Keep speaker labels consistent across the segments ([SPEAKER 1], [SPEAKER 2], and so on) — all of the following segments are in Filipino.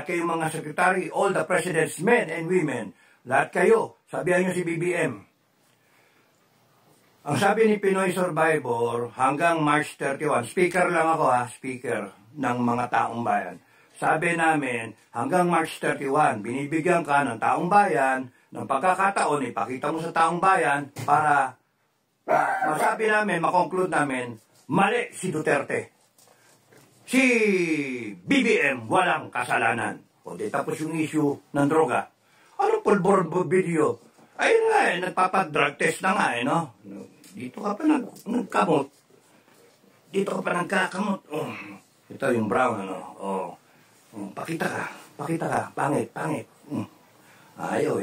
[SPEAKER 1] lahat kayong mga secretary, all the presidents, men and women, lahat kayo, sabihan nyo si BBM. Ang sabi ni Pinoy Survivor, hanggang March 31, speaker lang ako speaker ng mga taong bayan. Sabi namin, hanggang March 31, binibigyan ka ng taong bayan, ng pagkakataon, ipakita mo sa taong bayan, para masabi namin, makonclude namin, mali si Duterte. Si BBM, walang kasalanan. O di tapos yung issue ng droga. Anong pulbor video? Ayun nga nagpapadrug test na nga no? Dito ka pa nagkamot. Dito ka pa nagkakamot. Oh. Ito yung brown, pakita ka. Pangit. Ayaw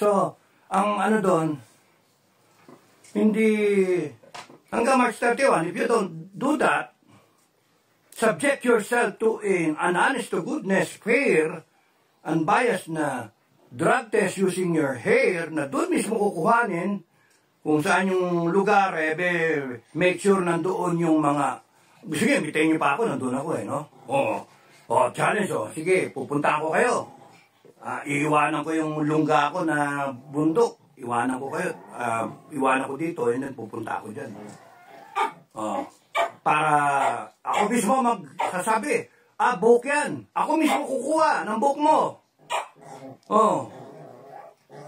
[SPEAKER 1] So, ang doon, hindi, hanggang March 31, if you don't do that, subject yourself to an honest-to-goodness, fair, unbiased na drug test using your hair na doon mismo kukuhanin kung saan yung lugar, make sure nandoon yung mga, sige, bitayin niyo pa ako, nandoon ako no? Challenge, sige, pupunta ako kayo. Iiwanan ko yung lungga ko na bundok, iwanan ko kayo, iwanan ko dito, and then pupunta ako dyan. Para ako mismo magsasabi, buhok yan. Ako mismo kukuha ng buhok mo.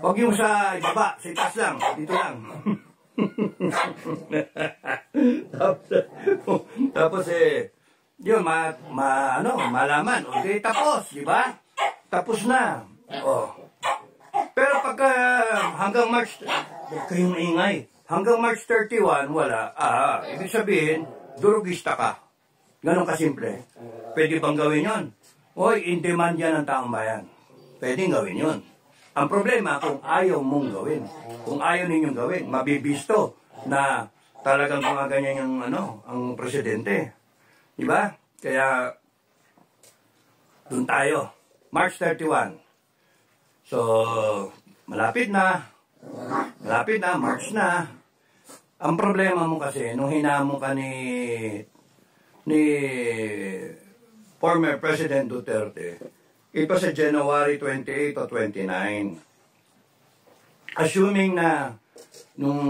[SPEAKER 1] Huwag yung sa ibaba, sa itaas lang, dito lang. tapos yun, malaman. Okay, tapos, di ba? Tapos na. Pero pagka hanggang March, huwag kayong maingay. Hanggang March 31, wala. Ibig sabihin, durugista ka. Ganon kasimple. Pwede bang gawin yun? In demand yan ng taong bayan. Pwede gawin yun. Ang problema, kung ayaw mong gawin. Kung ayaw ninyong gawin, mabibisto na talagang mga ganyan yung ang presidente. Diba? Kaya, dun tayo. March 31. So, malapit na, March na. Ang problema mo kasi, nung hinamon ka ni former President Duterte, ito sa January 28 o 29. Assuming na nung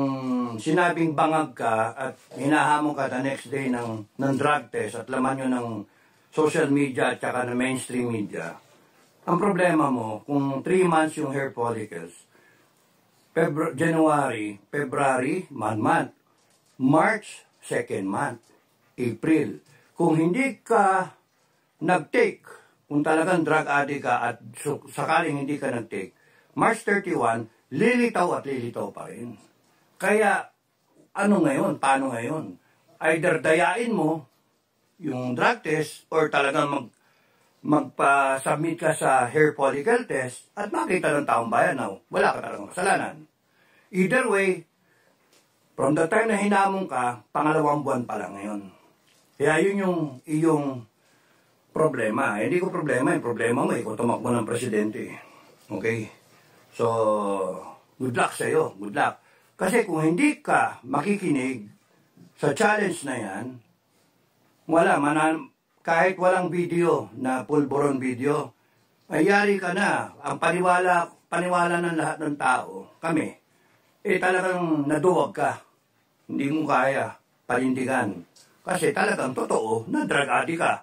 [SPEAKER 1] sinabing bangag ka at hinahamon ka the next day ng drug test at laman nyo ng social media at saka ng mainstream media, ang problema mo, kung 3 months yung hair follicles, January, February, 1 month. March, 2nd month. April. Kung hindi ka nag-take, kung talagang drug addict ka at sakaling hindi ka nag-take, March 31, lilitaw at lilitaw pa rin. Kaya, paano ngayon? Either dayain mo yung drug test or talagang magpa-submit ka sa hair follicle test at makita ng taong bayan na wala ka talagang kasalanan. Either way, from the time na hinamon ka, 2 buwan pa lang ngayon. Kaya yun yung iyong problema. Hindi ko problema, yung problema mo, ikaw tumakbo ng presidente. Okay? So, good luck sa'yo, good luck. Kasi kung hindi ka makikinig sa challenge na yan, kahit walang video na pulburon video, ay yari ka na. Ang paniwala ng lahat ng tao, kami, talagang naduwag ka. Hindi mo kaya panindigan. Kasi talagang totoo na drug addict ka.